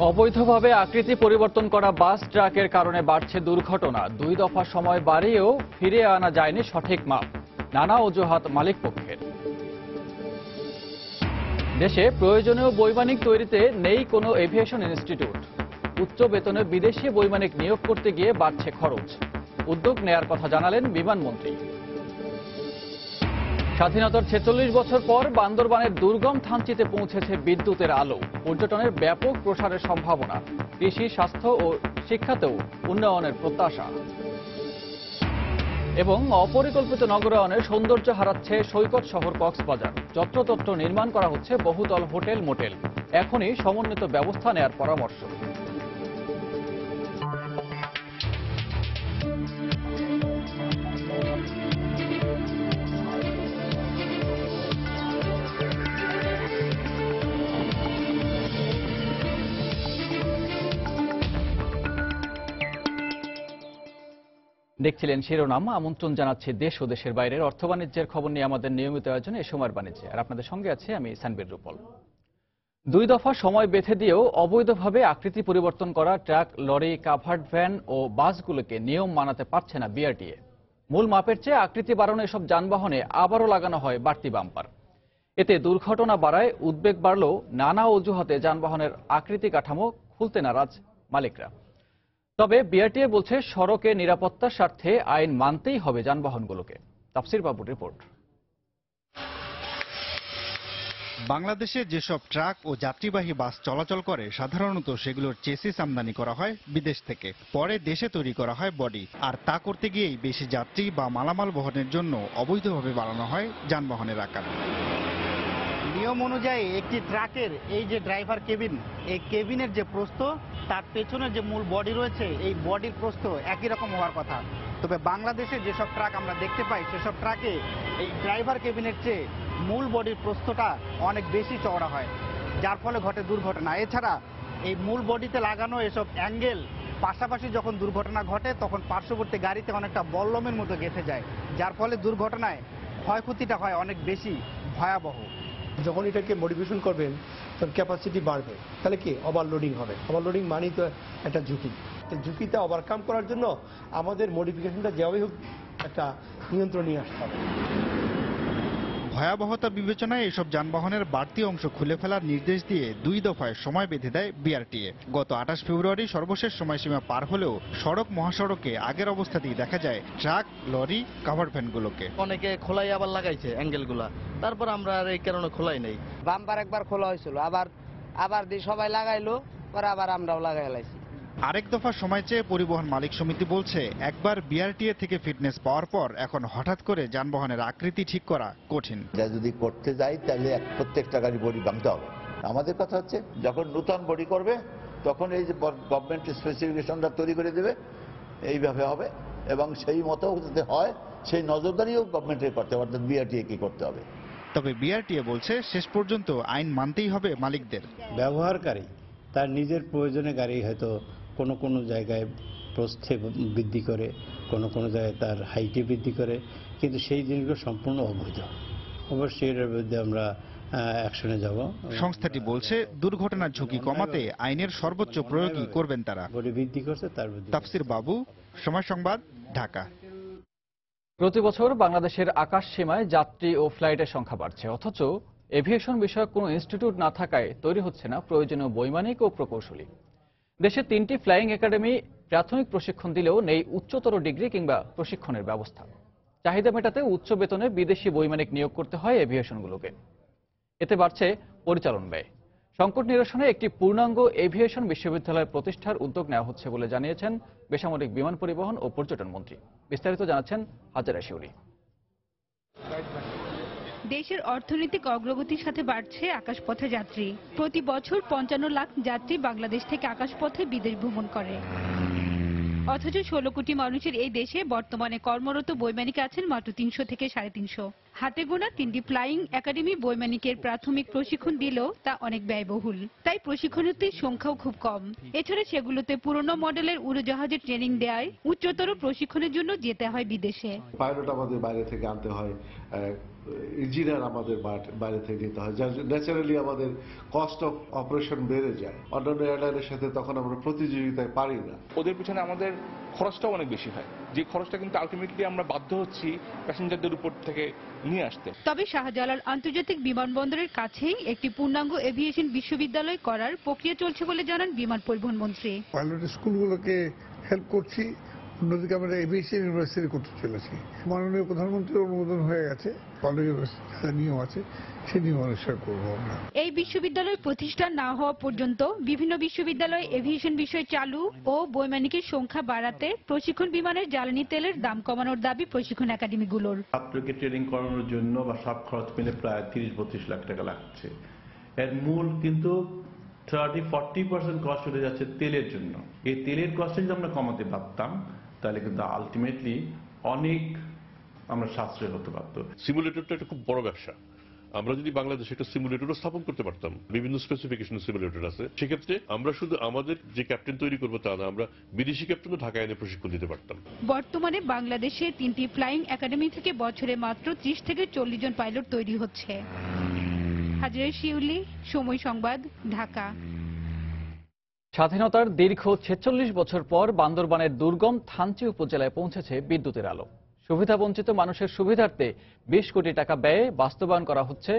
অবৈধভাবে আকৃতি পরিবর্তন করা বাস ট্রাকের কারণে বাড়ছে দুর্ঘটনা। 2 দফা সময় বাড়িয়েও ফিরিয়ে আনা যায়নি সঠিক মাপ, নানা অজুহাত মালিকপক্ষের। দেশে প্রয়োজনীয় বৈমানিক তৈরিতে নেই কোনো এভিয়েশন ইনস্টিটিউট। উচ্চ বেতনে বিদেশি বৈমানিক নিয়োগ করতে গিয়ে বাড়ছে খরচ। উদ্যোগ নেয়ার কথা জানালেন বিমানমন্ত্রী। স্বাধীনতার 46 বছর পর বান্দরবানের দুর্গম থানচিতে পৌঁছেছে বিদ্যুতের আলো। পর্যটনের ব্যাপক প্রসারের সম্ভাবনা, কৃষি, স্বাস্থ্য ও শিক্ষাতেও উন্নয়নের প্রত্যাশা। এবং অপরিকল্পিত নগরায়নের সৌন্দর্য হারাচ্ছে সৈকত শহর কক্সবাজার। যত্রতত্র নির্মাণ করা হচ্ছে বহুতল হোটেল মোটেল। এখনই সমন্বিত ব্যবস্থা নেয়ার পরামর্শ। দেখছিলেন শিরোনাম। আমন্ত্রণ জানাচ্ছি দেশ ও দেশের বাইরের অর্থ বাণিজ্যের খবর নিয়ে আমাদের নিয়মিত আয়োজনে এ সময়ের বাণিজ্যে। আর আপনাদের সঙ্গে আছে আমি সানবীর রূপল। 2 দফা সময় বেঁধে দিয়েও অবৈধভাবে আকৃতি পরিবর্তন করা ট্রাক, লরি, কাভার্ড ভ্যান ও বাসগুলোকে নিয়ম মানাতে পারছে না বিআরটিএ। মূল মাপের চেয়ে আকৃতি বাড়ানো এসব যানবাহনে আবারও লাগানো হয় বাড়তি বাম্পার। এতে দুর্ঘটনা বাড়ায়, উদ্বেগ বাড়লেও নানা অজুহাতে যানবাহনের আকৃতি কাঠামো খুলতে নারাজ মালিকরা। তবে বিআরটিএ বলছে সড়কে নিরাপত্তার স্বার্থে আইন মানতেই হবে যানবাহনগুলোকে। তাফসির বাবুর রিপোর্ট। বাংলাদেশে যেসব ট্রাক ও যাত্রীবাহী বাস চলাচল করে সাধারণত সেগুলোর চেসিস আমদানি করা হয় বিদেশ থেকে, পরে দেশে তৈরি করা হয় বডি। আর তা করতে গিয়েই বেশি যাত্রী বা মালামাল বহনের জন্য অবৈধভাবে বাড়ানো হয় যানবাহনের আকার। নিয়ম অনুযায়ী একটি ট্রাকের এই যে ড্রাইভার কেবিন, এই কেবিনের যে প্রস্থ, তার পেছনের যে মূল বডি রয়েছে, এই বডির প্রস্থ একই রকম হওয়ার কথা। তবে বাংলাদেশে যেসব ট্রাক আমরা দেখতে পাই সেসব ট্রাকে এই ড্রাইভার কেবিনের চেয়ে মূল বডির প্রস্থটা অনেক বেশি চওড়া হয়, যার ফলে ঘটে দুর্ঘটনা। এছাড়া এই মূল বডিতে লাগানো এসব অ্যাঙ্গেল পাশাপাশি যখন দুর্ঘটনা ঘটে তখন পার্শ্ববর্তী গাড়িতে অনেকটা বল্লমের মতো গেঁথে যায়, যার ফলে দুর্ঘটনায় ক্ষয়ক্ষতিটা হয় অনেক বেশি ভয়াবহ। যখন এটাকে মডিফিকেশন করবেন তখন ক্যাপাসিটি বাড়বে, তাহলে কি ওভারলোডিং হবে। ওভারলোডিং মানেই তো একটা ঝুঁকি। ঝুঁকিটা ওভারকাম করার জন্য আমাদের মডিফিকেশনটা যেভাবেই হোক একটা নিয়ন্ত্রণ নিয়ে আসতে হবে। ভয়াবহতা বিবেচনায় এসব যানবাহনের বাড়তি অংশ খুলে ফেলার নির্দেশ দিয়ে 2 দফায় সময় বেঁধে দেয় বিআরটিএ। গত 28 ফেব্রুয়ারি সর্বশেষ সময়সীমা পার হলেও সড়ক মহাসড়কে আগের অবস্থাতেই দেখা যায় ট্রাক, লরি, কাভার্ড ভ্যানগুলোকে। অনেকে খোলাই আবার লাগাইছে অ্যাঙ্গেলগুলা, তারপর আমরা আর এই কারণে খোলাই নেই। বাম্পার একবার খোলা হয়েছিল, আবার দিয়ে সবাই লাগাইলো, পরে আবার আমরাও লাগাই লাইছি। আরেক দফা সময় চেয়ে পরিবহন মালিক সমিতি বলছে, একবার বিআরটিএ থেকে ফিটনেস পাওয়ার পর এখন হঠাৎ করে যানবাহনের আকৃতি ঠিক করা কঠিন। যা যদি করতে যাই তাহলে প্রত্যেকটা গাড়ি বডি ভাঙতে হবে। আমাদের কথা হচ্ছে যখন নতুন বডি করবে তখন এই যে গভর্নমেন্ট স্পেসিফিকেশনটা তৈরি করে দেবে, এইভাবে হবে এবং সেই মতো যদি হয় সেই নজরদারিও গভর্নমেন্টের করতে হবে, অর্থাৎ বিআরটিএ কি করতে হবে। তবে বিআরটিএ বলছে শেষ পর্যন্ত আইন মানতেই হবে মালিকদের। ব্যবহারকারী তার নিজের প্রয়োজনে গাড়ি হয়তো কোনো জায়গায় প্রস্থে বৃদ্ধি করে, কোনো জায়গায় তার হাইটে বৃদ্ধি করে, কিন্তু সেই জিনিসগুলো সম্পূর্ণ অবৈধ। অবশ্যই এর বিরুদ্ধে আমরা অ্যাকশনে যাব। সংস্থাটি বলছে দুর্ঘটনার ঝুঁকি কমাতে আইনের সর্বোচ্চ প্রয়োগই করবেন তারা। বডি বৃদ্ধি করছে তার বিরুদ্ধে। তাফসির বাবু, সময় সংবাদ, ঢাকা। প্রতি বছর বাংলাদেশের আকাশ সীমায় যাত্রী ও ফ্লাইটের সংখ্যা বাড়ছে, অথচ এভিয়েশন বিষয়ক কোনো ইনস্টিটিউট না থাকায় তৈরি হচ্ছে না প্রয়োজনীয় বৈমানিক ও প্রকৌশলী। দেশে 3টি ফ্লাইং একাডেমি প্রাথমিক প্রশিক্ষণ দিলেও নেই উচ্চতর ডিগ্রি কিংবা প্রশিক্ষণের ব্যবস্থা। চাহিদা মেটাতে উচ্চ বেতনে বিদেশি বৈমানিক নিয়োগ করতে হয় এভিয়েশনগুলোকে। এতে বাড়ছে পরিচালন ব্যয়। সংকট নিরসনে একটি পূর্ণাঙ্গ এভিয়েশন বিশ্ববিদ্যালয় প্রতিষ্ঠার উদ্যোগ নেওয়া হচ্ছে বলে জানিয়েছেন বেসামরিক বিমান পরিবহন ও পর্যটন মন্ত্রী। বিস্তারিত জানাচ্ছেন হাজেরা শিউরি। দেশের অর্থনৈতিক অগ্রগতির সাথে বাড়ছে আকাশপথে যাত্রী। প্রতি বছর 55 লাখ যাত্রী বাংলাদেশ থেকে আকাশপথে বিদেশ ভ্রমণ করে, অথচ 16 কোটি মানুষের এই দেশে বর্তমানে কর্মরত বৈমানিক আছেন মাত্র 300 থেকে 350। হাতে গোনা 3টি ফ্লাইং একাডেমি বৈমানিকের প্রাথমিক প্রশিক্ষণ দিলেও তা অনেক ব্যয়বহুল, তাই প্রশিক্ষণার্থীর সংখ্যাও খুব কম। এছাড়া সেগুলোতে পুরনো মডেলের উড়োজাহাজের ট্রেনিং দেওয়ায় উচ্চতর প্রশিক্ষণের জন্য যেতে হয় বিদেশে। পাইলট আমাদের বাইরে থেকে আনতে হয়, ইঞ্জিনিয়ার আমাদের বাইরে থেকে নিতে হয়, যার ন্যাচারালি আমাদের কস্ট অফ অপারেশন বেড়ে যায়। অন্যান্য এয়ারলাইনের সাথে তখন আমরা প্রতিযোগিতায় পারি না। ওদের পিছনে আমাদের খরচটাও অনেক বেশি হয়, যে খরচটা কিন্তু আলটিমেটলি আমরা বাধ্য হচ্ছি প্যাসেঞ্জারদের উপর থেকে নিয়ে আসতে। তবে শাহজালাল আন্তর্জাতিক বিমানবন্দরের কাছেই একটি পূর্ণাঙ্গ এভিয়েশন বিশ্ববিদ্যালয় করার প্রক্রিয়া চলছে বলে জানান বিমান পরিবহন মন্ত্রী। পাইলট স্কুলগুলোকে হেল্প করছি, অন্যদিকে আমরা এভিয়েশন ইউনিভার্সিটি করতে চলেছি। মাননীয় প্রধানমন্ত্রীর অনুমোদন হয়ে গেছে, পাইলট ইউনিভার্সিটির নিয়ম আছে সেই নিয়ম অনুসরণ করবো আমরা। এই বিশ্ববিদ্যালয় প্রতিষ্ঠা না হওয়া পর্যন্ত বিভিন্ন বিশ্ববিদ্যালয়ে এভিয়েশন বিষয় চালু ও বৈমানিকের সংখ্যা বাড়াতে প্রশিক্ষণ বিমানের জ্বালানি তেলের দাম কমানোর দাবি প্রশিক্ষণ একাডেমিগুলোর। ছাত্রকে ট্রেনিং করানোর জন্য বা সব খরচ মিলে প্রায় 30-32 লাখ টাকা লাগছে। এর মূল কিন্তু 30-40% কস্ট চলে যাচ্ছে তেলের জন্য। এই তেলের কস্ট যদি আমরা কমাতে পারতাম তাহলে কিন্তু আলটিমেটলি অনেক আমরা সাশ্রয় হতে পারতো। সিমুলেটরটা একটা খুব বড় ব্যবসা। আমরা যদি বাংলাদেশে একটা সিমুলেটরও স্থাপন করতে পারতাম, বিভিন্ন স্পেসিফিকেশন সিমুলেটর আছে, সেক্ষেত্রে আমরা শুধু আমাদের যে ক্যাপ্টেন তৈরি করবো তা না, আমরা বিদেশি ক্যাপ্টেনও ঢাকায় এনে প্রশিক্ষণ দিতে পারতাম। বর্তমানে বাংলাদেশে 3টি ফ্লাইং একাডেমি থেকে বছরে মাত্র 30 থেকে 40 জন পাইলট তৈরি হচ্ছে। হাজরা শিউলি, সময় সংবাদ, ঢাকা। স্বাধীনতার দীর্ঘ 46 বছর পর বান্দরবানের দুর্গম থানচি উপজেলায় পৌঁছেছে বিদ্যুতের আলো। সুবিধাবঞ্চিত মানুষের সুবিধার্থে 20 কোটি টাকা ব্যয়ে বাস্তবায়ন করা হচ্ছে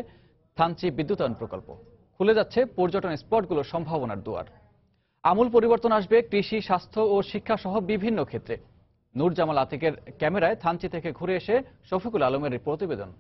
থানচি বিদ্যুতায়ন প্রকল্প। খুলে যাচ্ছে পর্যটন স্পটগুলোর সম্ভাবনার দুয়ার। আমূল পরিবর্তন আসবে কৃষি, স্বাস্থ্য ও শিক্ষা সহ বিভিন্ন ক্ষেত্রে। নূর জামাল আতিকের ক্যামেরায় থানচি থেকে ঘুরে এসে শফিকুল আলমের প্রতিবেদন।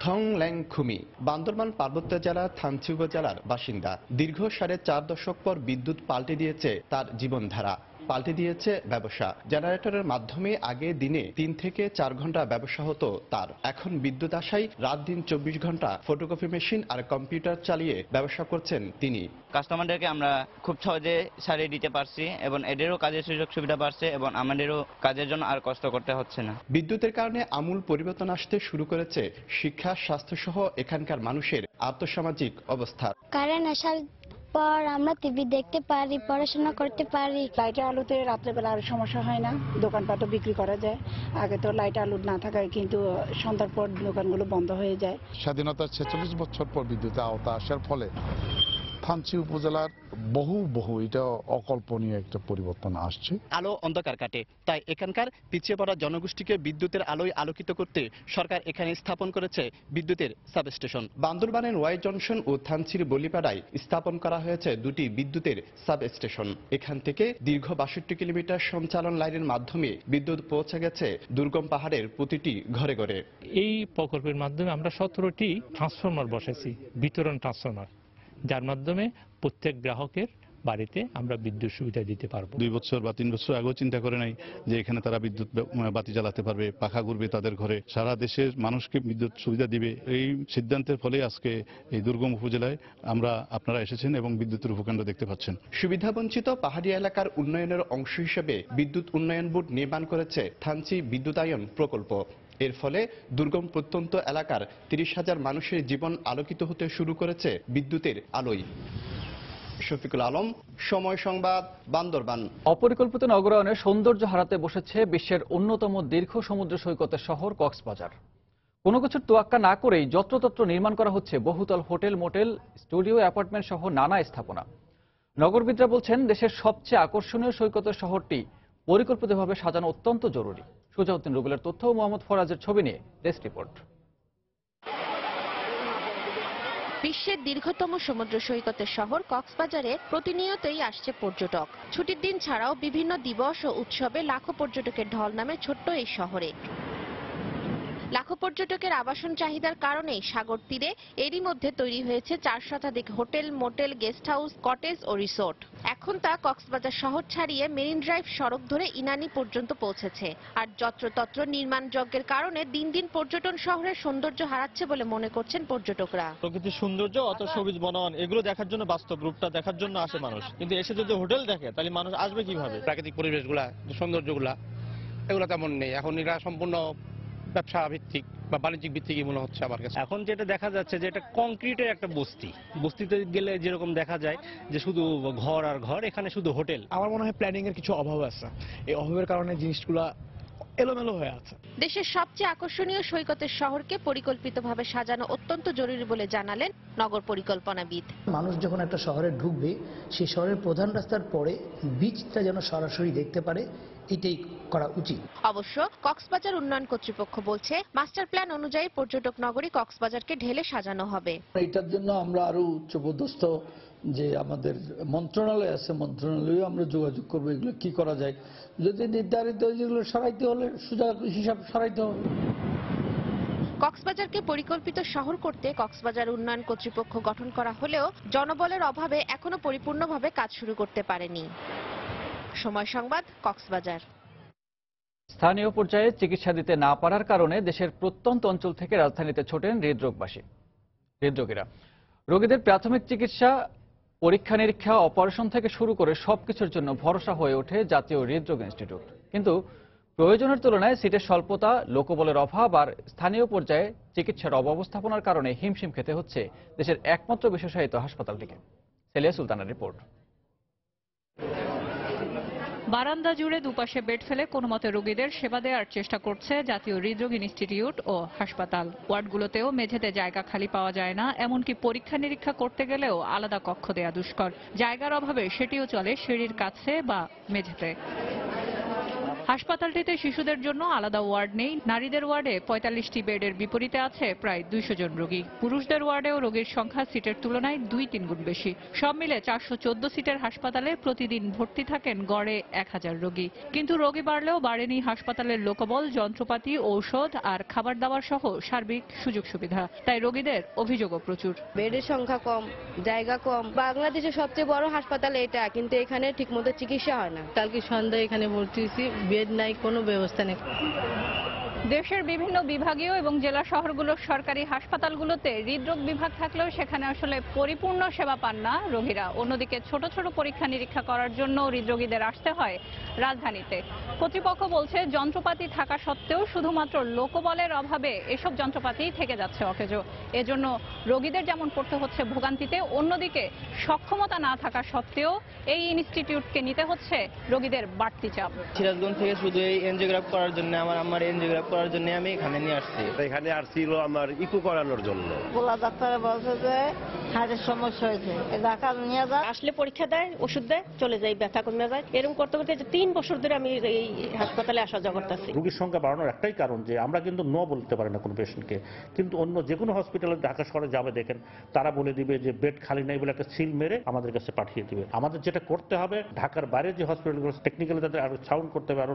থং ল্যাং খুমি বান্দরবান পার্বত্য জেলার থানচি উপজেলার বাসিন্দা। দীর্ঘ 4.5 দশক পর বিদ্যুৎ পাল্টে দিয়েছে তার জীবনধারা, পাল্টে দিয়েছে ব্যবসা। জেনারেটরের মাধ্যমে আগে দিনে 3 থেকে 4 ঘন্টা ব্যবসা হতো তার। এখন বিদ্যুৎ আসায় রাত দিন 24 ঘন্টা ফটোকপি মেশিন আর কম্পিউটার চালিয়ে ব্যবসা করছেন তিনি। কাস্টমারদেরকে আমরা খুব সহজে সারিয়ে দিতে পারছি এবং এদেরও কাজের সুযোগ সুবিধা বাড়ছে এবং আমাদেরও কাজের জন্য আর কষ্ট করতে হচ্ছে না। বিদ্যুতের কারণে আমূল পরিবর্তন আসতে শুরু করেছে শিক্ষা, স্বাস্থ্য সহ এখানকার মানুষের আর্থসামাজিক অবস্থা। কারেন্ট আসার পর আমরা টিভি দেখতে পারি, পড়াশোনা করতে পারি। লাইটের আলোতে রাত্রেবেলা আর সমস্যা হয় না, দোকানপাটও বিক্রি করা যায়। আগে তো লাইট আলো না থাকায় কিন্তু সন্ধ্যার পর দোকানগুলো বন্ধ হয়ে যায়। স্বাধীনতার 46 বছর পর বিদ্যুতের আওতা আসার ফলে থানচি উপজেলার বহু এটা অকল্পনীয় একটা পরিবর্তন আসছে। আলো অন্ধকার কাটে, তাই এখানকার পিছিয়ে পড়া জনগোষ্ঠীকে বিদ্যুতের আলোয় আলোকিত করতে সরকার এখানে স্থাপন করেছে বিদ্যুতের সাবস্টেশন। বান্দরবানের ওয়াই জংশন ও থানচির বলিপাড়ায় স্থাপন করা হয়েছে 2টি বিদ্যুতের সাবস্টেশন। এখান থেকে দীর্ঘ 62 কিলোমিটার সঞ্চালন লাইনের মাধ্যমে বিদ্যুৎ পৌঁছে গেছে দুর্গম পাহাড়ের প্রতিটি ঘরে ঘরে। এই প্রকল্পের মাধ্যমে আমরা 17টি ট্রান্সফরমার বসেছি, বিতরণ ট্রান্সফরমার, যার মাধ্যমে প্রত্যেক গ্রাহকের বাড়িতে আমরা বিদ্যুৎ সুবিধা দিতে পারবো। 2 বছর বা 3 বছর আগেও চিন্তা করে নাই যে এখানে তারা বিদ্যুৎ বাতি জ্বালাতে পারবে, পাখা ঘুরবে তাদের ঘরে, সারা দেশের মানুষকে বিদ্যুৎ সুবিধা দিবে। এই সিদ্ধান্তের ফলে আজকে এই দুর্গম উপজেলায় আপনারা এসেছেন এবং বিদ্যুতের উপকেন্দ্র দেখতে পাচ্ছেন। সুবিধাবঞ্চিত পাহাড়ি এলাকার উন্নয়নের অংশ হিসেবে বিদ্যুৎ উন্নয়ন বোর্ড নির্মাণ করেছে থানচি বিদ্যুতায়ন প্রকল্প। এর ফলে দুর্গম প্রত্যন্ত এলাকার 30,000 মানুষের জীবন আলোকিত হতে শুরু করেছে বিদ্যুতের আলোয়। শফিকুল আলম, সময় সংবাদ, বান্দরবান। অপরিকল্পিত নগরায়নে সৌন্দর্য হারাতে বসেছে বিশ্বের অন্যতম দীর্ঘ সমুদ্র সৈকতের শহর কক্সবাজার। কোনো কিছুর তোয়াক্কা না করেই যত্রতত্র নির্মাণ করা হচ্ছে বহুতল হোটেল, মোটেল, স্টুডিও, অ্যাপার্টমেন্ট সহ নানা স্থাপনা। নগরবিদরা বলছেন দেশের সবচেয়ে আকর্ষণীয় সৈকতের শহরটি পরিকল্পিতভাবে সাজানো অত্যন্ত জরুরি। সুজাউদ্দিন রুবেলের তথ্য ও মোহাম্মদ ফরাজের ছবি নিয়ে ডেস্ক রিপোর্ট। বিশ্বের দীর্ঘতম সমুদ্র সৈকতের শহর কক্সবাজারে প্রতিনিয়তই আসছে পর্যটক। ছুটির দিন ছাড়াও বিভিন্ন দিবস ও উৎসবে লাখো পর্যটকের ঢল নামে ছোট্ট এই শহরে। লাখো পর্যটকের আবাসন চাহিদার কারণেই সাগর তীরে এরই মধ্যে তৈরি হয়েছে 4 শতাধিক hotel, motel, guest house, cottage ও রিসোর্ট। এখন তা কক্সবাজার শহর ছাড়িয়ে মেরিন ড্রাইভ সড়ক ধরে ইনানি পর্যন্ত পৌঁছেছে। আর যত্রতত্র নির্মাণ যজ্ঞের কারণে দিন দিন পর্যটন শহরের সৌন্দর্য হারাচ্ছে বলে মনে করছেন পর্যটকরা। প্রকৃতির সৌন্দর্য, অত সবুজ বনায়ন, এগুলো দেখার জন্য, বাস্তব রূপটা দেখার জন্য আসে মানুষ। কিন্তু এসে যদি হোটেল দেখে তাহলে মানুষ আসবে কিভাবে? প্রাকৃতিক পরিবেশগুলা, সৌন্দর্যগুলা, এগুলো তেমন নেই। এখন এরা সম্পূর্ণ ব্যবসা ভিত্তিক বা বাণিজ্যিক ভিত্তিকই মনে হচ্ছে আমার কাছে। এখন যেটা দেখা যাচ্ছে যে এটা কংক্রিটের একটা বস্তিতে গেলে যেরকম দেখা যায় যে শুধু ঘর আর ঘর, এখানে শুধু হোটেল। আমার মনে হয় প্ল্যানিং এর কিছু অভাব আছে, এই অভাবের কারণে জিনিসগুলা এলোমেলো হয়ে আছে। দেশের সবচেয়ে আকর্ষণীয় সৈকতের শহরকে পরিকল্পিতভাবে সাজানো অত্যন্ত জরুরি বলে জানালেন নগর পরিকল্পনাবিদ। মানুষ যখন একটা শহরে ঢুকবে, সেই শহরের প্রধান রাস্তার পরে বিচটা যেন সরাসরি দেখতে পারে, এটাই করা উচিত। অবশ্য কক্সবাজার উন্নয়ন কর্তৃপক্ষ বলছে মাস্টার প্ল্যান অনুযায়ী পর্যটক নগরী কক্সবাজারকে ঢেলে সাজানো হবে। এটার জন্য আমরা আরো উচ্চপদস্থ যে আমাদের মন্ত্রণালয় আছে, মন্ত্রণালয়ে আমরা যোগাযোগ করবো এগুলো কি করা যায়। যদি নির্ধারিত যেগুলো সরাইতে হলে সোজা হিসাব সরাইতে হবে। কক্সবাজারকে পরিকল্পিত শহর করতে কক্সবাজার উন্নয়ন কর্তৃপক্ষ গঠন করা হলেও জনবলের অভাবে এখনো পরিপূর্ণভাবে কাজ শুরু করতে পারেনি। সময় সংবাদ, কক্সবাজার। স্থানীয় পর্যায়ে চিকিৎসা দিতে না পারার কারণে দেশের প্রত্যন্ত অঞ্চল থেকে রাজধানীতে ছোটেন হৃদরোগীরা। রোগীদের প্রাথমিক চিকিৎসা, পরীক্ষা নিরীক্ষা, অপারেশন থেকে শুরু করে সবকিছুর জন্য ভরসা হয়ে ওঠে জাতীয় হৃদরোগ ইনস্টিটিউট। কিন্তু প্রয়োজনের তুলনায় সিটের স্বল্পতা, লোকবলের অভাব আর স্থানীয় পর্যায়ে চিকিৎসার অব্যবস্থাপনার কারণে হিমশিম খেতে হচ্ছে দেশের একমাত্র বিশেষায়িত হাসপাতালটিকে। সেলিয়া সুলতানার রিপোর্ট। বারান্দা জুড়ে দুপাশে বেড ফেলে কোনো মতে রোগীদের সেবা দেওয়ার চেষ্টা করছে জাতীয় হৃদরোগ ইনস্টিটিউট ও হাসপাতাল। ওয়ার্ডগুলোতেও মেঝেতে জায়গা খালি পাওয়া যায় না, এমনকি পরীক্ষা নিরীক্ষা করতে গেলেও আলাদা কক্ষ দেয়া দুষ্কর। জায়গার অভাবে সেটিও চলে সিঁড়ির কাছে বা মেঝেতে। হাসপাতালটিতে শিশুদের জন্য আলাদা ওয়ার্ড নেই। নারীদের ওয়ার্ডে 45টি বেডের বিপরীতে আছে প্রায় 200 জন রোগী। পুরুষদের ওয়ার্ডেও রোগীর সংখ্যা সিটের তুলনায় 2-3 গুণ বেশি। সব মিলে 414 সিটের হাসপাতালে প্রতিদিন ভর্তি থাকেন গড়ে 1000 রোগী। কিন্তু রোগী বাড়লেও বাড়েনি হাসপাতালের লোকবল, যন্ত্রপাতি, ঔষধ আর খাবার দাবার সহ সার্বিক সুযোগ সুবিধা। তাই রোগীদের অভিযোগও প্রচুর। বেডের সংখ্যা কম, জায়গা কম। বাংলাদেশের সবচেয়ে বড় হাসপাতাল এটা, কিন্তু এখানে ঠিকমতো চিকিৎসা হয় না। কালকে সন্ধ্যায় এখানে ভর্তি হয়েছি, বেড নাই, কোনো ব্যবস্থা নেই। দেশের বিভিন্ন বিভাগীয় এবং জেলা শহরগুলোর সরকারি হাসপাতালগুলোতে হৃদরোগ বিভাগ থাকলেও সেখানে আসলে পরিপূর্ণ সেবা পান না রোগীরা। অন্যদিকে ছোট ছোট পরীক্ষা নিরীক্ষা করার জন্য হৃদরোগীদের আসতে হয় রাজধানীতে। কর্তৃপক্ষ বলছে যন্ত্রপাতি থাকা সত্ত্বেও শুধুমাত্র লোকবলের অভাবে এসব যন্ত্রপাতি থেকে যাচ্ছে অকেজো। এজন্য রোগীদের যেমন পড়তে হচ্ছে ভোগান্তিতে, অন্যদিকে সক্ষমতা না থাকা সত্ত্বেও এই ইনস্টিটিউটকে নিতে হচ্ছে রোগীদের বাড়তি চাপ। সিরাজগঞ্জ থেকে শুধু এই এনজিওগ্রাফ করার জন্য আমার এনজিওগ্রাফ করার জন্য আমি এখানে নিয়ে আসছি। এখানে আসছিল আমার ইকো করানোর জন্য। পোলা ডাক্তার বলছে যে হার্টের সমস্যা হয়েছে, ঢাকা নিয়ে যায়, আসলে পরীক্ষা দেয়, ওষুধ দেয়, চলে যায়, ব্যথা কমে যায়। এরকম করতে করতে 3 বছর ধরে আমি এই হাসপাতালে আসা যাওয়া করতেছি। রোগীর সংখ্যা বাড়ানোর একটাই কারণ যে আমরা কিন্তু নো বলতে পারি না কোনো পেশেন্টকে, কিন্তু অন্য যে কোনো হসপিটালে ঢাকা শহরে যাবে দেখেন তারা বলে দিবে যে বেড খালি নাই বলে একটা সিল মেরে আমাদের কাছে পাঠিয়ে দিবে। আমাদের যেটা করতে হবে, ঢাকার বাইরে যে হসপিটালগুলো টেকনিক্যালি তাদের আরো সাউন্ড করতে হবে, আরো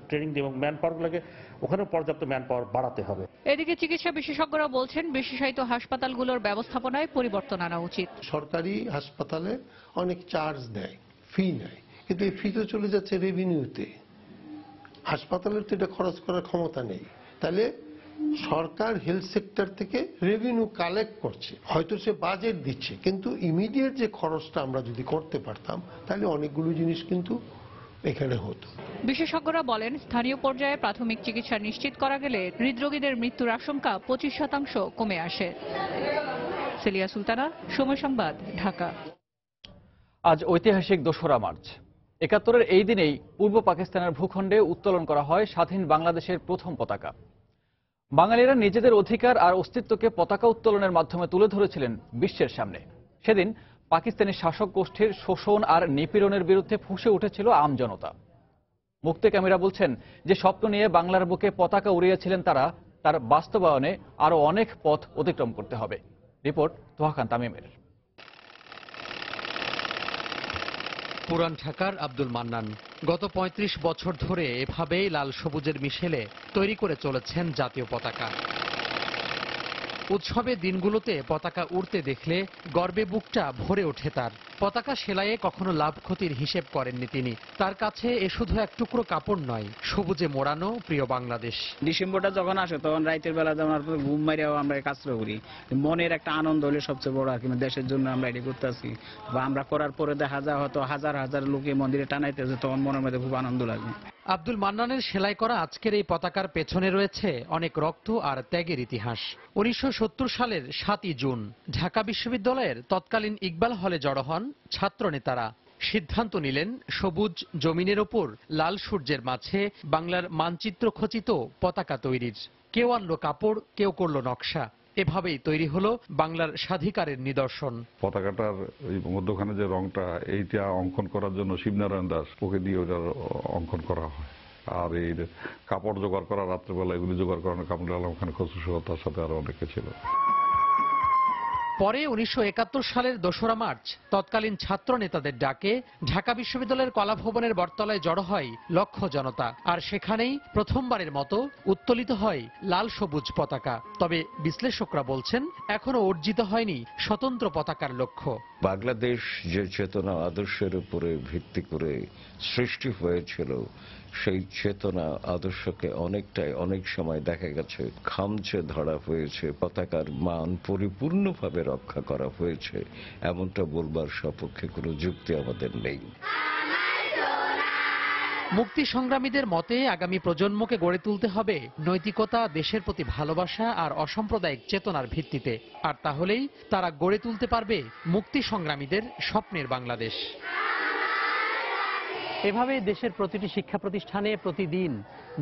ট্রেনিং দিয়ে এবং ম্যান পাওয়ারগুলোকে ওখানেও পর্যাপ্ত ম্যান পাওয়ার বাড়াতে হবে। এদিকে চিকিৎসা বিশেষজ্ঞরা বলছেন বিশেষায়িত হাসপাতালগুলোর ব্যবস্থাপনায় পরিবর্তন আনা উচিত। সরকারি হাসপাতালে অনেক চার্জ দেয়, ফি নেয়, কিন্তু এই ফি তো চলে যাচ্ছে রেভিনিউতে। হাসপাতালের তো এটা খরচ করার ক্ষমতা নেই। তাহলে সরকার হেলথ সেক্টর থেকে রেভিনিউ কালেক্ট করছে, হয়তো সে বাজেট দিচ্ছে, কিন্তু ইমিডিয়েট যে খরচটা আমরা যদি করতে পারতাম তাহলে অনেকগুলো জিনিস কিন্তু এখানে হতো। বিশেষজ্ঞরা বলেন স্থানীয় পর্যায়ে প্রাথমিক চিকিৎসা নিশ্চিত করা গেলে হৃদরোগীদের মৃত্যুর আশঙ্কা 25% কমে আসে। সেলিয়া সুলতানা, সময় সংবাদ, ঢাকা। আজ ঐতিহাসিক 2রা মার্চ। 71-এর এই দিনেই পূর্ব পাকিস্তানের ভূখণ্ডে উত্তোলন করা হয় স্বাধীন বাংলাদেশের প্রথম পতাকা। বাঙালিরা নিজেদের অধিকার আর অস্তিত্বকে পতাকা উত্তোলনের মাধ্যমে তুলে ধরেছিলেন বিশ্বের সামনে। সেদিন পাকিস্তানি শাসক গোষ্ঠীর শোষণ আর নিপীড়নের বিরুদ্ধে ফুঁসে উঠেছিল আমজনতা। মুক্তি ক্যামেরা বলছেন যে স্বপ্ন নিয়ে বাংলার বুকে পতাকা উড়িয়েছিলেন তারা, তার বাস্তবায়নে আরো অনেক পথ অতিক্রম করতে হবে। রিপোর্ট তোহা খান তামিমের। পুরান ঢাকার আব্দুল মান্নান গত 35 বছর ধরে এভাবেই লাল সবুজের মিশেলে তৈরি করে চলেছেন জাতীয় পতাকা। উৎসবের দিনগুলোতে পতাকা উড়তে দেখলে গর্বে বুকটা ভরে ওঠে তার। পতাকা সেলাইয়ে কখনো লাভ ক্ষতির হিসেব করেননি তিনি। তার কাছে এ শুধু এক টুকরো কাপড় নয়, সবুজে মোড়ানো প্রিয় বাংলাদেশ। ডিসেম্বরটা যখন আসে তখন রাতের বেলা যেমন ঘুম মারিয়াও আমরা কাজ করি, মনের একটা আনন্দ হলে সবচেয়ে বড় আর কি, দেশের জন্য আমরা এটি করতেছি বা আমরা করার পরে দেখা যায় হয়তো হাজার হাজার লোকে মন্দিরে টানাইতেছে, তখন মনের মধ্যে খুব আনন্দ লাগে। আব্দুল মান্নানের সেলাই করা আজকের এই পতাকার পেছনে রয়েছে অনেক রক্ত আর ত্যাগের ইতিহাস। 1970 সালের 7ই জুন ঢাকা বিশ্ববিদ্যালয়ের তৎকালীন ইকবাল হলে জড়ো হন ছাত্র নেতারা। সিদ্ধান্ত নিলেন সবুজ জমিনের ওপর লাল সূর্যের মাঝে বাংলার মানচিত্র খচিত পতাকা তৈরির। কেউ আনলো কাপড়, কেউ করলো নকশা। এভাবেই তৈরি হলো বাংলার স্বাধিকারের নিদর্শন। পতাকাটার মধ্যখানে যে রংটা, এইটা অঙ্কন করার জন্য শিবনারায়ণ দাস ওকে দিয়ে ওটার অঙ্কন করা হয়। আর এই কাপড় জোগাড় করা, রাত্রেবেলা এগুলি জোগাড় করানোর কামরুল আলম খান খসরু সহ তার সাথে আরো অনেকে ছিল। পরে 1971 সালের 2রা মার্চ তৎকালীন ছাত্র নেতাদের ডাকে ঢাকা বিশ্ববিদ্যালয়ের কলাভবনের বটতলায় জড়ো হয় লক্ষ জনতা। আর সেখানেই প্রথমবারের মতো উত্তোলিত হয় লাল সবুজ পতাকা। তবে বিশ্লেষকরা বলছেন এখনো অর্জিত হয়নি স্বতন্ত্র পতাকার লক্ষ্য। বাংলাদেশ যে চেতনা আদর্শের উপরে ভিত্তি করে সৃষ্টি হয়েছিল, সেই চেতনা আদর্শকে অনেক সময় দেখা গেছে খামচে ধরা হয়েছে, পতাকার মান পরিপূর্ণভাবে রক্ষা করা হয়েছে, এমনটা বলবার সপক্ষে কোনো যুক্তি আমাদের নেই। মুক্তি সংগ্রামীদের মতে আগামী প্রজন্মকে গড়ে তুলতে হবে নৈতিকতা, দেশের প্রতি ভালোবাসা আর অসাম্প্রদায়িক চেতনার ভিত্তিতে। আর তাহলেই তারা গড়ে তুলতে পারবে মুক্তি সংগ্রামীদের স্বপ্নের বাংলাদেশ। এভাবে দেশের প্রতিটি শিক্ষা প্রতিষ্ঠানে প্রতিদিন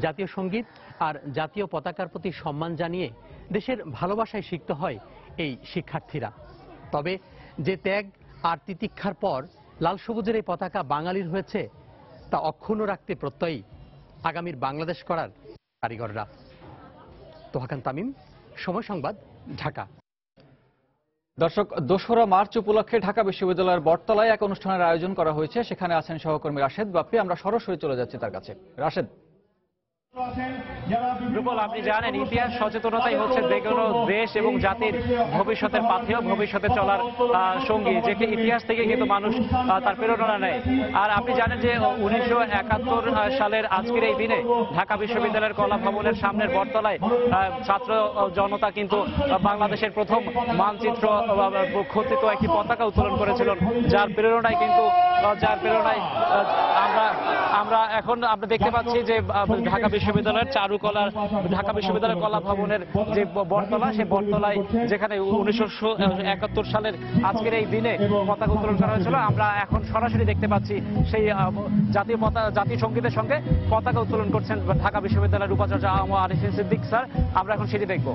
জাতীয় সঙ্গীত আর জাতীয় পতাকার প্রতি সম্মান জানিয়ে দেশের ভালোবাসায় শিখতে হয় এই শিক্ষার্থীরা। তবে যে ত্যাগ আর তিতিক্ষার পর লাল সবুজের এই পতাকা বাঙালির হয়েছে, তা অক্ষুণ্ণ রাখতে প্রত্যয়ী আগামীর বাংলাদেশ করার কারিগররা। তোহাকান তামিম, সময় সংবাদ, ঢাকা। দর্শক, 2রা মার্চ উপলক্ষে ঢাকা বিশ্ববিদ্যালয়ের বটতলায় এক অনুষ্ঠানের আয়োজন করা হয়েছে। সেখানে আছেন সহকর্মী রাশেদ বাপ্পি। আমরা সরাসরি চলে যাচ্ছি তার কাছে। রাশেদ। রূপল, আপনি জানেন ইতিহাস সচেতনতাই হচ্ছে যেকোনো দেশ এবং জাতির ভবিষ্যতের পাথেয়, ভবিষ্যতে চলার সঙ্গী, যেটি ইতিহাস থেকে কিন্তু মানুষ তার প্রেরণা নেয়। আর আপনি জানেন যে 1971 সালের আজকের এই দিনে ঢাকা বিশ্ববিদ্যালয়ের কলা ভবনের সামনের বটতলায় ছাত্র জনতা কিন্তু বাংলাদেশের প্রথম মানচিত্র খচিত একটি পতাকা উত্তোলন করেছিলেন, যার প্রেরণায় আমরা এখন দেখতে পাচ্ছি যে ঢাকা বিশ্ববিদ্যালয়ের চারুকলার, ঢাকা বিশ্ববিদ্যালয়ের কলা ভবনের যে বটতলা, সেই বটতলায় যেখানে 1971 সালের আজকের এই দিনে পতাকা উত্তোলন করা হয়েছিল, আমরা এখন সরাসরি দেখতে পাচ্ছি সেই জাতীয় সঙ্গীতের সঙ্গে পতাকা উত্তোলন করছেন ঢাকা বিশ্ববিদ্যালয়ের উপাচার্য আরিফিন সিদ্দিক স্যার। আমরা এখন সেটি দেখব।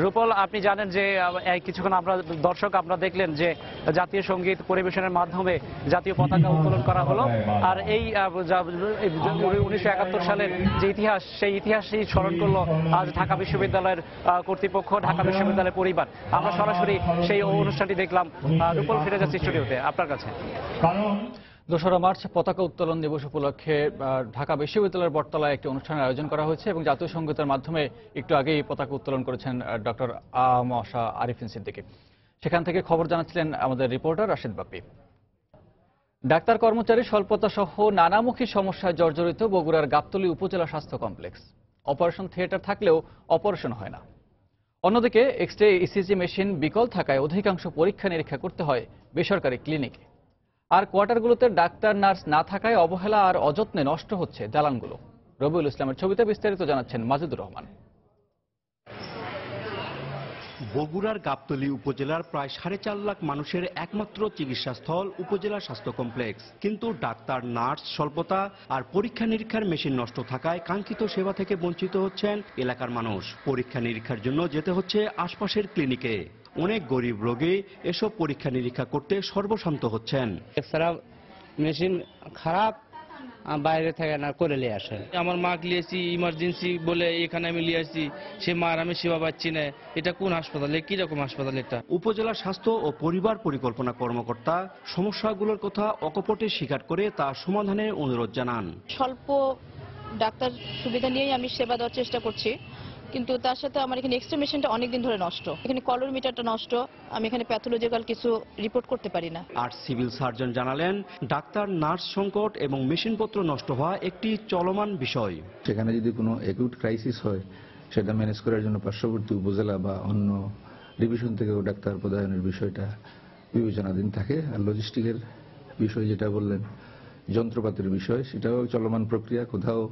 রূপল আপনি জানেন যে এই কিছুক্ষণ আমরা দেখলেন যে জাতীয় সঙ্গীত পরিবেশনের মাধ্যমে জাতীয় পতাকা উত্তোলন করা হলো। আর এই 1971 সালের যে ইতিহাস, সেই ইতিহাসই স্মরণ করলো আজ ঢাকা বিশ্ববিদ্যালয়ের কর্তৃপক্ষ, ঢাকা বিশ্ববিদ্যালয়ের পরিবার। আমরা সরাসরি সেই অনুষ্ঠানটি দেখলাম। রূপল, ফিরে যাচ্ছি স্টুডিওতে আপনার কাছে। 2রা মার্চ পতাকা উত্তোলন দিবস উপলক্ষে ঢাকা বিশ্ববিদ্যালয়ের বটতলায় একটি অনুষ্ঠানের আয়োজন করা হয়েছে এবং জাতীয় সঙ্গীতের মাধ্যমে একটু আগেই পতাকা উত্তোলন করেছেন ডক্টর মশা আরিফিন সিদ্দিকী। সেখান থেকে খবর জানাচ্ছিলেন আমাদের রিপোর্টার রাশেদ বাপ্পি। ডাক্তার কর্মচারী স্বল্পতা সহ নানামুখী সমস্যায় জর্জরিত বগুড়ার গাবতলী উপজেলা স্বাস্থ্য কমপ্লেক্স। অপারেশন থিয়েটার থাকলেও অপারেশন হয় না। অন্যদিকে এক্স-রে, ইসিজি মেশিন বিকল থাকায় অধিকাংশ পরীক্ষা নিরীক্ষা করতে হয় বেসরকারি ক্লিনিকে। আর কোয়ার্টারগুলোতে ডাক্তার নার্স না থাকায় অবহেলা আর অযত্নে নষ্ট হচ্ছে দালানগুলো। রবিউল ইসলামের ছবিতে বিস্তারিত জানাচ্ছেন মাজিদুর রহমান। বগুড়ার গাবতলী উপজেলার প্রায় 4.5 লাখ মানুষের একমাত্র চিকিৎসাস্থল উপজেলা স্বাস্থ্য কমপ্লেক্স। কিন্তু ডাক্তার, নার্স স্বল্পতা আর পরীক্ষা নিরীক্ষার মেশিন নষ্ট থাকায় কাঙ্ক্ষিত সেবা থেকে বঞ্চিত হচ্ছেন এলাকার মানুষ। পরীক্ষা নিরীক্ষার জন্য যেতে হচ্ছে আশপাশের ক্লিনিকে। অনেক গরিব রোগী এসব পরীক্ষা নিরীক্ষা করতে সর্বশান্ত হচ্ছেন। এছাড়া মেশিন খারাপ, বাইরে থেকে না করে নিয়ে আসে। আমার মাকে লিয়েছি ইমার্জেন্সি বলে এখানে আমি লিয়ে আসছি, সে মার আমি সেবা পাচ্ছি না। এটা কোন হাসপাতালে, কিরকম হাসপাতাল এটা? উপজেলা স্বাস্থ্য ও পরিবার পরিকল্পনা কর্মকর্তা সমস্যাগুলোর কথা অকপটে স্বীকার করে তা সমাধানের অনুরোধ জানান। স্বল্প ডাক্তার সুবিধা নিয়েই আমি সেবা দেওয়ার চেষ্টা করছি, কিন্তু তার সাথে আমার এখানে এক্স-রে মেশিনটা অনেকদিন ধরে নষ্ট, এখানে কলোরিমিটারটা নষ্ট, আমি এখানে প্যাথোলজিক্যাল কিছু রিপোর্ট করতে পারি না। আর সিভিল সার্জন জানালেন, ডাক্তার, নার্স সংকট এবং মেশিনপত্র নষ্ট হওয়া একটি চলমান বিষয়। সেখানে যদি কোনো অ্যাকিউট ক্রাইসিস হয়, সেটা ম্যানেজ করার জন্য পার্শ্ববর্তী উপজেলা বা অন্য ডিভিশন থেকেও ডাক্তার প্রদানের বিষয়টা বিবেচনাধীন থাকে। আর লজিস্টিকের বিষয় যেটা বললেন, যন্ত্রপাতির বিষয়, সেটাও চলমান প্রক্রিয়া। কোথাও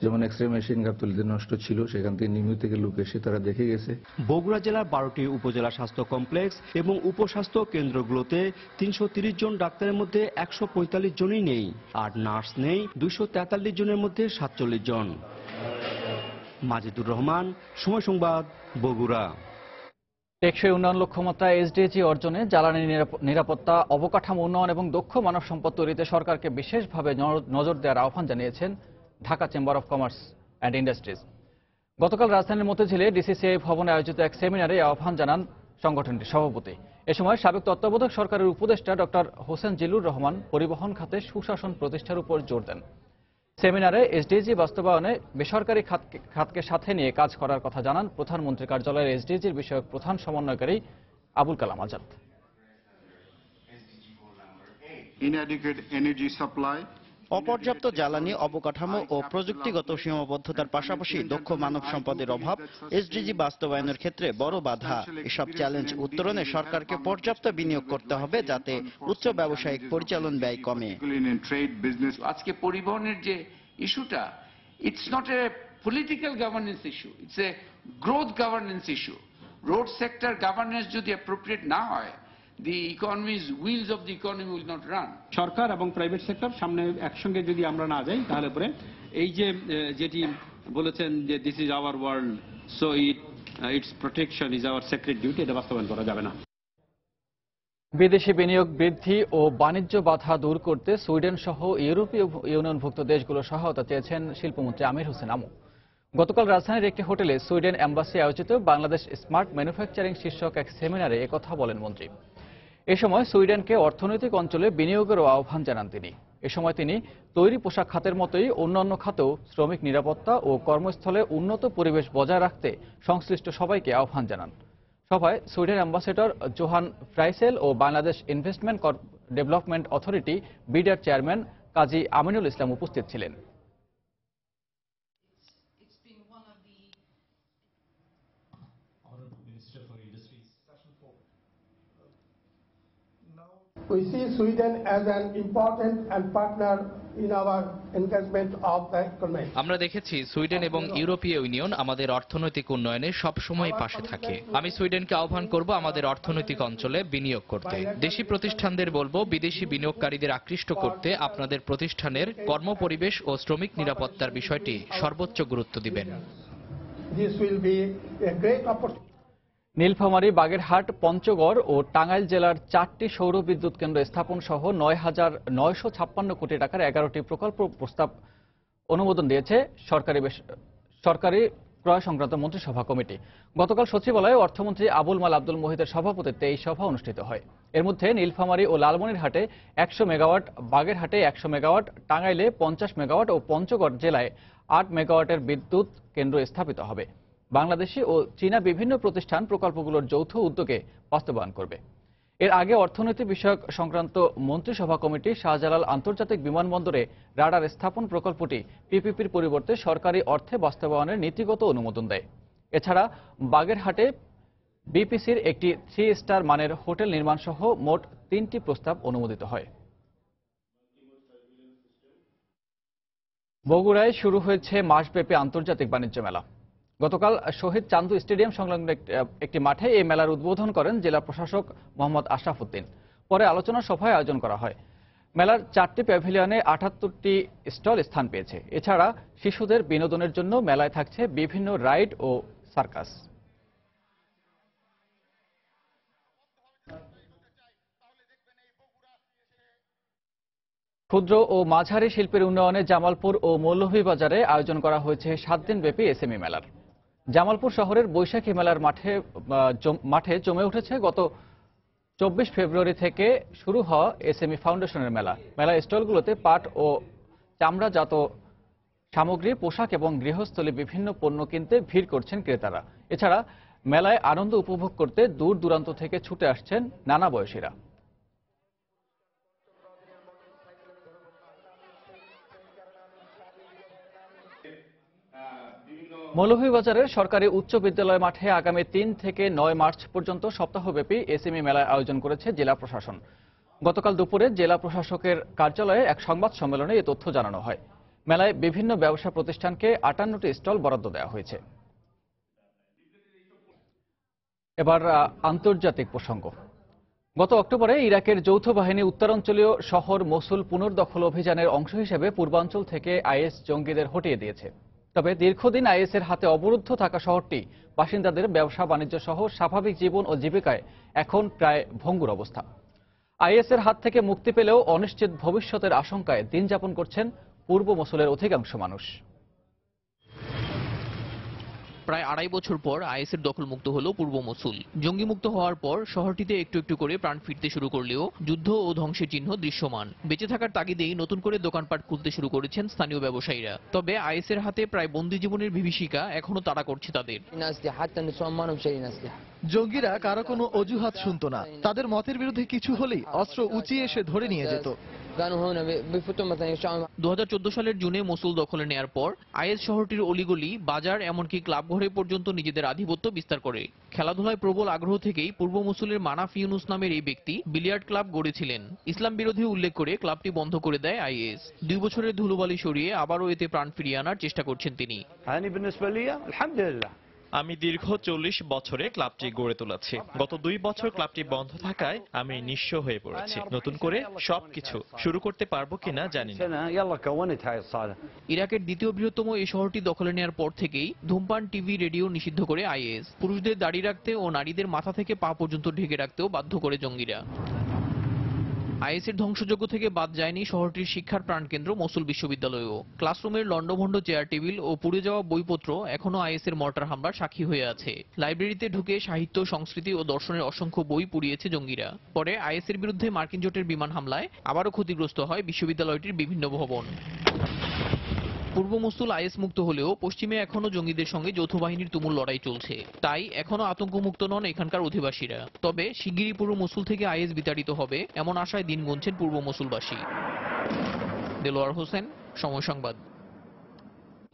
যেমন এক্স-রে মেশিন গাবতলীতে নষ্ট ছিল, সেখান থেকে নিমু থেকে লোক এসে তারা দেখে গেছে। বগুড়া জেলার 12টি উপজেলা স্বাস্থ্য কমপ্লেক্স এবং উপস্বাস্থ্য কেন্দ্রগুলোতে 330 জন ডাক্তারের মধ্যে 145 জনই নেই, আর নার্স নেই 243 জনের মধ্যে 47 জন। মাজিদুর রহমান, সময় সংবাদ, বগুড়া। টেকসই উন্নয়ন লক্ষ্যমাত্রা এসডিজি অর্জনে জ্বালানি নিরাপত্তা, অবকাঠামো উন্নয়ন এবং দক্ষ মানব সম্পদ তৈরিতে সরকারকে বিশেষভাবে নজর দেওয়ার আহ্বান জানিয়েছেন Dhaka chamber of commerce and industries. গতকাল রাজধানীর মতিঝিলে ডিসিসিআই ভবনে আয়োজিত এক সেমিনারে আহ্বান জানান সংগঠনটির সভাপতি। এ সময় সাবেক তত্ত্বাবধায়ক সরকারের উপদেষ্টা ডক্টর হোসেন জিল্লুর রহমান পরিবহন খাতে সুশাসন প্রতিষ্ঠার উপর জোর দেন। সেমিনারে এসডিজি বাস্তবায়নে বেসরকারি খাতকে সাথে নিয়ে কাজ করার কথা জানান প্রধানমন্ত্রীর কার্যালয়ের এসডিজির বিষয়ক প্রধান সমন্বয়কারী আবুল কালাম আজাদ। অপর্যাপ্ত জ্বালানি, অবকাঠামো ও প্রযুক্তিগত সীমাবদ্ধতার পাশাপাশি দক্ষ মানব সম্পদের অভাব এসডিজি বাস্তবায়নের ক্ষেত্রে বড় বাধা। এসব চ্যালেঞ্জ উত্তরণে সরকারকে পর্যাপ্ত বিনিয়োগ করতে হবে, যাতে উচ্চ ব্যবসায়িক পরিচালন ব্যয় কমে। আজকে পরিবহনের যে ইস্যুটা, it's not a political governance issue, it's a growth governance issue. Road sector governance যদি অ্যাপ্রোপ্রিয়েট না হয়, the economy's wheels of the economy will not run. সরকার এবং প্রাইভেট সেক্টর সামনে একসঙ্গে যদি আমরা না যাই, তাহলে পরে এই যে যেটি বলেছেন যে this is our world, so its protection is our secret duty, এটা বাস্তবায়ন করা যাবে না। বিদেশি বিনিয়োগ বৃদ্ধি ও বাণিজ্য বাধা দূর করতে সুইডেন সহ ইউরোপীয় ইউনিয়নভুক্ত দেশগুলোর সহায়তা চেয়েছেন শিল্পমন্ত্রী আমির হোসেন আমু। গতকাল রাজধানীর একটি হোটেলে সুইডেন এম্বাসি আয়োজিত বাংলাদেশ স্মার্ট ম্যানুফ্যাকচারিং শীর্ষক এক সেমিনারে একথা বলেন মন্ত্রী। এ সময় সুইডেনকে অর্থনৈতিক অঞ্চলে বিনিয়োগেরও আহ্বান জানান তিনি। এ সময় তিনি তৈরি পোশাক খাতের মতোই অন্যান্য খাতেও শ্রমিক নিরাপত্তা ও কর্মস্থলে উন্নত পরিবেশ বজায় রাখতে সংশ্লিষ্ট সবাইকে আহ্বান জানান। সভায় সুইডেন অ্যাম্বাসেডর জোহান ফ্রাইসেল ও বাংলাদেশ ইনভেস্টমেন্ট ডেভেলপমেন্ট অথরিটি বিডার চেয়ারম্যান কাজী আমিনুল ইসলাম উপস্থিত ছিলেন। We see Sweden as an important and partner in our engagement of the economy. আমরা দেখেছি সুইডেন এবং ইউরোপীয় ইউনিয়ন আমাদের অর্থনৈতিক উন্নয়নে সবসময় পাশে থাকে। আমি সুইডেনকে আহ্বান করব আমাদের অর্থনৈতিক অঞ্চলে বিনিয়োগ করতে। দেশি প্রতিষ্ঠানদের বলবো, বিদেশি বিনিয়োগকারীদের আকৃষ্ট করতে আপনাদের প্রতিষ্ঠানের কর্মপরিবেশ ও শ্রমিক নিরাপত্তার বিষয়টি সর্বোচ্চ গুরুত্ব দিবেন। this will be a great opportunity. Nilphamari, Bagerhat, Panchagarh ও টাঙ্গাইল জেলার 4টি সৌর বিদ্যুৎ কেন্দ্র স্থাপন সহ 9,956 কোটি টাকার 11টি প্রকল্প প্রস্তাব অনুমোদন দিয়েছে সরকারি ক্রয় সংক্রান্ত মন্ত্রিসভা কমিটি। গতকাল সচিবালয়ে অর্থমন্ত্রী আবুল মাল আব্দুল মুহিতের সভাপতিত্বে এই সভা অনুষ্ঠিত হয়। এর মধ্যে নীলফামারী ও লালমনিরহাটে 100 মেগাওয়াট, বাগেরহাটে 100 মেগাওয়াট, টাঙ্গাইলে 50 মেগাওয়াট ও পঞ্চগড় জেলায় 8 মেগাওয়াটের বিদ্যুৎ কেন্দ্র স্থাপিত হবে। বাংলাদেশি ও চীনা বিভিন্ন প্রতিষ্ঠান প্রকল্পগুলোর যৌথ উদ্যোগে বাস্তবায়ন করবে। এর আগে অর্থনীতি বিষয়ক সংক্রান্ত মন্ত্রিসভা কমিটি শাহজালাল আন্তর্জাতিক বিমানবন্দরে রাডার স্থাপন প্রকল্পটি পিপিপির পরিবর্তে সরকারি অর্থে বাস্তবায়নের নীতিগত অনুমোদন দেয়। এছাড়া বাগেরহাটে বিপিসির একটি 3 স্টার মানের হোটেল নির্মাণ সহ মোট 3টি প্রস্তাব অনুমোদিত হয়। বগুড়ায় শুরু হয়েছে মাসব্যাপী আন্তর্জাতিক বাণিজ্য মেলা। গতকাল শহীদ চান্দু স্টেডিয়াম সংলগ্ন একটি মাঠে এই মেলার উদ্বোধন করেন জেলা প্রশাসক মোহাম্মদ আশরাফ উদ্দিন। পরে আলোচনা সভায় আয়োজন করা হয়। মেলার 4টি প্যাভিলিয়নে 78টি স্টল স্থান পেয়েছে। এছাড়া শিশুদের বিনোদনের জন্য মেলায় থাকছে বিভিন্ন রাইড ও সার্কাস। ক্ষুদ্র ও মাঝারি শিল্পের উন্নয়নে জামালপুর ও মৌলভীবাজারে আয়োজন করা হয়েছে 7 দিনব্যাপী এসএমই মেলার। জামালপুর শহরের বৈশাখী মেলার মাঠে জমে উঠেছে গত 24 ফেব্রুয়ারি থেকে শুরু হওয়া এসএমই ফাউন্ডেশনের মেলা। মেলা স্টলগুলোতে পাট ও চামড়াজাত সামগ্রী, পোশাক এবং গৃহস্থলী বিভিন্ন পণ্য কিনতে ভিড় করছেন ক্রেতারা। এছাড়া মেলায় আনন্দ উপভোগ করতে দূর দূরান্ত থেকে ছুটে আসছেন নানা বয়সীরা। মৌলভীবাজারের সরকারি উচ্চ বিদ্যালয় মাঠে আগামী 3 থেকে 9 মার্চ পর্যন্ত সপ্তাহব্যাপী এসএমই মেলার আয়োজন করেছে জেলা প্রশাসন। গতকাল দুপুরে জেলা প্রশাসকের কার্যালয়ে এক সংবাদ সম্মেলনে এ তথ্য জানানো হয়। মেলায় বিভিন্ন ব্যবসা প্রতিষ্ঠানকে 58টি স্টল বরাদ্দ দেওয়া হয়েছে। এবার আন্তর্জাতিক প্রসঙ্গ। গত অক্টোবরে ইরাকের যৌথ বাহিনী উত্তরাঞ্চলীয় শহর মসুল পুনর্দখল অভিযানের অংশ হিসেবে পূর্বাঞ্চল থেকে আইএস জঙ্গিদের হটিয়ে দিয়েছে। তবে দীর্ঘদিন আইএসের হাতে অবরুদ্ধ থাকা শহরটি বাসিন্দাদের ব্যবসা বাণিজ্য সহ স্বাভাবিক জীবন ও জীবিকায় এখন প্রায় ভঙ্গুর অবস্থা। আইএসের হাত থেকে মুক্তি পেলেও অনিশ্চিত ভবিষ্যতের আশঙ্কায় দিন যাপন করছেন পূর্ব মসুলের অধিকাংশ মানুষ। প্রায় 2.5 বছর পর আইএসের দখলমুক্ত হলো পূর্ব মসুল। জঙ্গিমুক্ত হওয়ার পর শহরটিতে একটু একটু করে প্রাণ ফিরতে শুরু করলেও যুদ্ধ ও ধ্বংসের চিহ্ন দৃশ্যমান। বেঁচে থাকার তাগিদেই নতুন করে দোকানপাট খুলতে শুরু করেছেন স্থানীয় ব্যবসায়ীরা। তবে আইএসের হাতে প্রায় বন্দি জীবনের বিভীষিকা এখনো তাড়া করছে তাদের। জঙ্গিরা কারো কোনো অজুহাত শুনতো না। তাদের মতের বিরুদ্ধে কিছু হলেই অস্ত্র উঁচিয়ে এসে ধরে নিয়ে যেত। 2014 সালের জুনে মসুল দখলে নেয়ার পর আইএস শহরটির অলিগলি, বাজার, এমনকি ক্লাব ঘরে পর্যন্ত নিজেদের আধিপত্য বিস্তার করে। খেলাধুলায় প্রবল আগ্রহ থেকেই পূর্ব মসুলের মানাফ ইউনুস নামের এই ব্যক্তি বিলিয়ার্ড ক্লাব গড়েছিলেন। ইসলাম বিরোধী উল্লেখ করে ক্লাবটি বন্ধ করে দেয় আইএস। 2 বছরের ধুলোবালি সরিয়ে আবারও এতে প্রাণ ফিরিয়ে আনার চেষ্টা করছেন তিনি। আমি দীর্ঘ 40 বছরে ক্লাবটি গড়ে তুলেছি। গত 2 বছর ক্লাবটি বন্ধ থাকায় আমি নিঃস্ব হয়ে পড়েছি। নতুন করে সবকিছু শুরু করতে পারবো কিনা জানি না। ইরাকের দ্বিতীয় বৃহত্তম এই শহরটি দখলে নেওয়ার পর থেকেই ধূমপান, টিভি, রেডিও নিষিদ্ধ করে আইএস। পুরুষদের দাড়ি রাখতে ও নারীদের মাথা থেকে পা পর্যন্ত ঢেকে রাখতেও বাধ্য করে জঙ্গিরা। আইএসের ধ্বংসযজ্ঞ থেকে বাদ যায়নি শহরটির শিক্ষার প্রাণকেন্দ্র মসুল বিশ্ববিদ্যালয়ও। ক্লাসরুমের লন্ডভন্ড চেয়ার টেবিল ও পুড়ে যাওয়া বইপত্র এখনো আইএসের মর্টার হামলার সাক্ষী হয়ে আছে। লাইব্রেরিতে ঢুকে সাহিত্য, সংস্কৃতি ও দর্শনের অসংখ্য বই পুড়িয়েছে জঙ্গিরা। পরে আইএসের বিরুদ্ধে মার্কিন জোটের বিমান হামলায় আবারও ক্ষতিগ্রস্ত হয় বিশ্ববিদ্যালয়টির বিভিন্ন ভবন। পূর্ব মসুল আইএস মুক্ত হলেও পশ্চিমে এখনো জঙ্গিদের সঙ্গে যৌথ বাহিনীর তুমুল লড়াই চলছে। তাই এখনো আতঙ্কমুক্ত নন এখানকার অধিবাসীরা। তবে শিগগিরই পূর্ব মসুল থেকে আইএস বিতাড়িত হবে এমন আশায় দিন গুনছেন পূর্ব মসুলবাসী। দেলোয়ার হোসেন, সময় সংবাদ।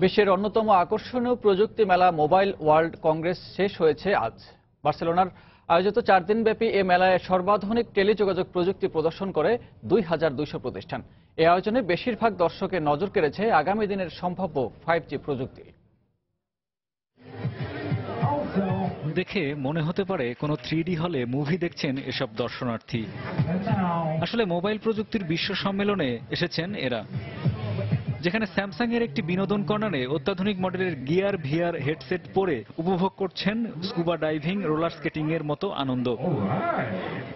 বিশ্বের অন্যতম আকর্ষণীয় প্রযুক্তি মেলা মোবাইল ওয়ার্ল্ড কংগ্রেস শেষ হয়েছে আজ। বার্সেলোনার আয়োজিত 4 দিনব্যাপী এ মেলায় সর্বাধুনিক টেলিযোগাযোগ প্রযুক্তি প্রদর্শন করে 2200 প্রতিষ্ঠান। এই আয়োজনে বেশিরভাগ দর্শকের নজর কেড়েছে আগামী দিনের সম্ভাব্য 5G প্রযুক্তি। দেখে মনে হতে পারে কোনো 3D হলে মুভি দেখছেন এসব দর্শনার্থী। আসলে মোবাইল প্রযুক্তির বিশ্ব সম্মেলনে এসেছেন এরা। যেখানে স্যামসাং এর একটি বিনোদন কর্নারে অত্যাধুনিক মডেলের গিয়ার ভিআর হেডসেট পরে উপভোগ করছেন স্কুবা ডাইভিং, রোলার স্কেটিং এর মতো আনন্দ।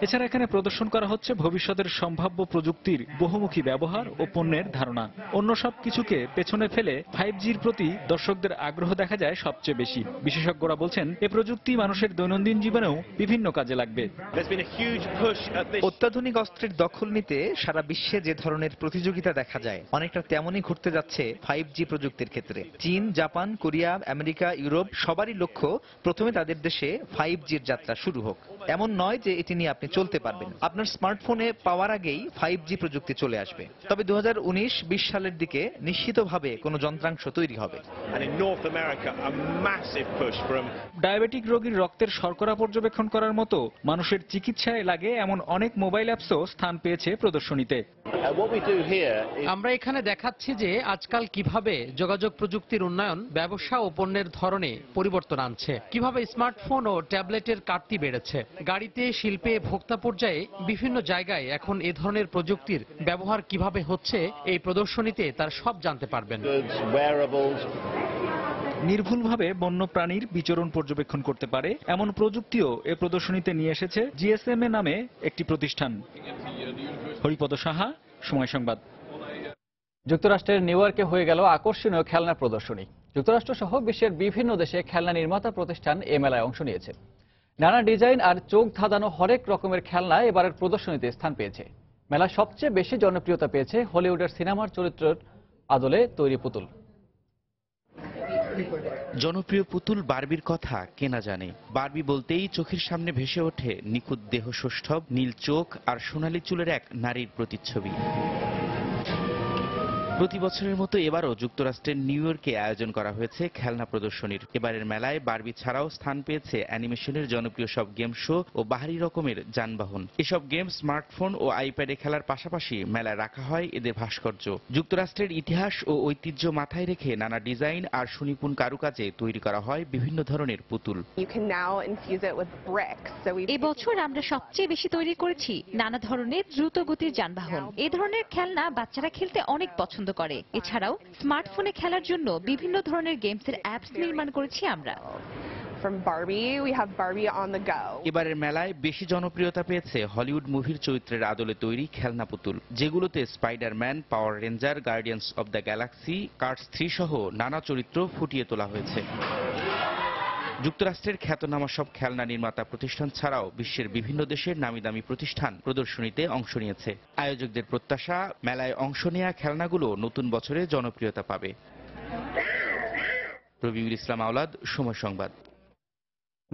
এছাড়া এখানে প্রদর্শন করা হচ্ছে ভবিষ্যতের সম্ভাব্য প্রযুক্তির বহুমুখী ব্যবহার ও পণ্যের ধারণা। অন্য সব কিছুকে পেছনে ফেলে 5G'র প্রতি দর্শকদের আগ্রহ দেখা যায় সবচেয়ে বেশি। বিশেষজ্ঞরা বলছেন এ প্রযুক্তি মানুষের দৈনন্দিন জীবনেও বিভিন্ন কাজে লাগবে। অত্যাধুনিক অস্ত্রের দখল নিতে সারা বিশ্বে যে ধরনের প্রতিযোগিতা দেখা যায়, অনেকটা তেমনই ঘটতে যাচ্ছে 5G প্রযুক্তির ক্ষেত্রে। চীন, জাপান, কোরিয়া, আমেরিকা, ইউরোপ সবারই লক্ষ্য প্রথমে তাদের দেশে 5G'র যাত্রা শুরু হোক। এমন নয় যে এটি নিয়ে আপনি চলতে পারবেন, আপনার স্মার্টফোনে পাওয়ার আগেই 5G প্রযুক্তি চলে আসবে। তবে 2019-20 সালের দিকে নিশ্চিতভাবে কোনো যন্ত্রাংশ তৈরি হবে। ডায়াবেটিক রোগীর রক্তের শর্করা পর্যবেক্ষণ করার মতো মানুষের চিকিৎসায় লাগে এমন অনেক মোবাইল অ্যাপসও স্থান পেয়েছে প্রদর্শনীতে। আমরা এখানে দেখাচ্ছি যে আজকাল কিভাবে যোগাযোগ প্রযুক্তির উন্নয়ন ব্যবসা ও পণ্যের ধরনে পরিবর্তন আনছে, কিভাবে স্মার্টফোন ও ট্যাবলেটের কাটতি বেড়েছে। গাড়িতে, শিল্পে, ভোক্তা পর্যায়ে বিভিন্ন জায়গায় এখন এ ধরনের প্রযুক্তির ব্যবহার কিভাবে হচ্ছে এই প্রদর্শনীতে তার সব জানতে পারবেন। নির্ভুলভাবে বন্য প্রাণীর বিচরণ পর্যবেক্ষণ করতে পারে এমন প্রযুক্তিও এ প্রদর্শনীতে নিয়ে এসেছে জিএসএমএ নামে একটি প্রতিষ্ঠান। হরিপদ সাহা, সময় সংবাদ। যুক্তরাষ্ট্রের নিউ ইয়র্কে হয়ে গেল আকর্ষণীয় খেলনার প্রদর্শনী। যুক্তরাষ্ট্র সহ বিশ্বের বিভিন্ন দেশে খেলনা নির্মাতা প্রতিষ্ঠান এ মেলায় অংশ নিয়েছে। নানা ডিজাইন আর চোখ ধাঁধানো হরেক রকমের খেলনা এবারের প্রদর্শনীতে স্থান পেয়েছে। মেলায় সবচেয়ে বেশি জনপ্রিয়তা পেয়েছে হলিউডের সিনেমার চরিত্রের আদলে তৈরি পুতুল। জনপ্রিয় পুতুল বারবির কথা কেনা জানে। বারবি বলতেই চোখের সামনে ভেসে ওঠে নিখুঁত দেহ সৌষ্ঠব, নীল চোখ আর সোনালী চুলের এক নারীর প্রতিচ্ছবি। প্রতি বছরের মতো এবারও যুক্তরাষ্ট্রের নিউ ইয়র্কে আয়োজন করা হয়েছে খেলনা প্রদর্শনীর। এবারের মেলায় বারবি ছাড়াও স্থান পেয়েছে অ্যানিমেশনের জনপ্রিয় সব গেম শো ও বাহারি রকমের যানবাহন। এসব গেম স্মার্টফোন ও আইপ্যাডে খেলার পাশাপাশি মেলায় রাখা হয় এদের ভাস্কর্য। যুক্তরাষ্ট্রের ইতিহাস ও ঐতিহ্য মাথায় রেখে নানা ডিজাইন আর সুনিপুণ কারুকাজে তৈরি করা হয় বিভিন্ন ধরনের পুতুল। এবছর আমরা সবচেয়ে বেশি তৈরি করেছি নানা ধরনের দ্রুত গতির যানবাহন। এই ধরনের খেলনা বাচ্চারা খেলতে অনেক পছন্দ করে। এছাড়াও স্মার্টফোনে খেলার জন্য বিভিন্ন ধরনের গেমসের অ্যাপস নির্মাণ করেছি আমরা। এবারের মেলায় বেশি জনপ্রিয়তা পেয়েছে হলিউড মুভির চরিত্রের আদলে তৈরি খেলনা পুতুল, যেগুলোতে Spiderman, Power Ranger, Guardians of the Galaxy, Cars 3 সহ নানা চরিত্র ফুটিয়ে তোলা হয়েছে। যুক্তরাষ্ট্রের খ্যাতনামা সব খেলনা নির্মাতা প্রতিষ্ঠান ছাড়াও বিশ্বের বিভিন্ন দেশের নামিদামি প্রতিষ্ঠান প্রদর্শনীতে অংশ নিয়েছে। আয়োজকদের প্রত্যাশা, মেলায় অংশ নেওয়া খেলনাগুলো নতুন বছরে জনপ্রিয়তা পাবে। রবিউল ইসলাম আওলাদ, সময় সংবাদ।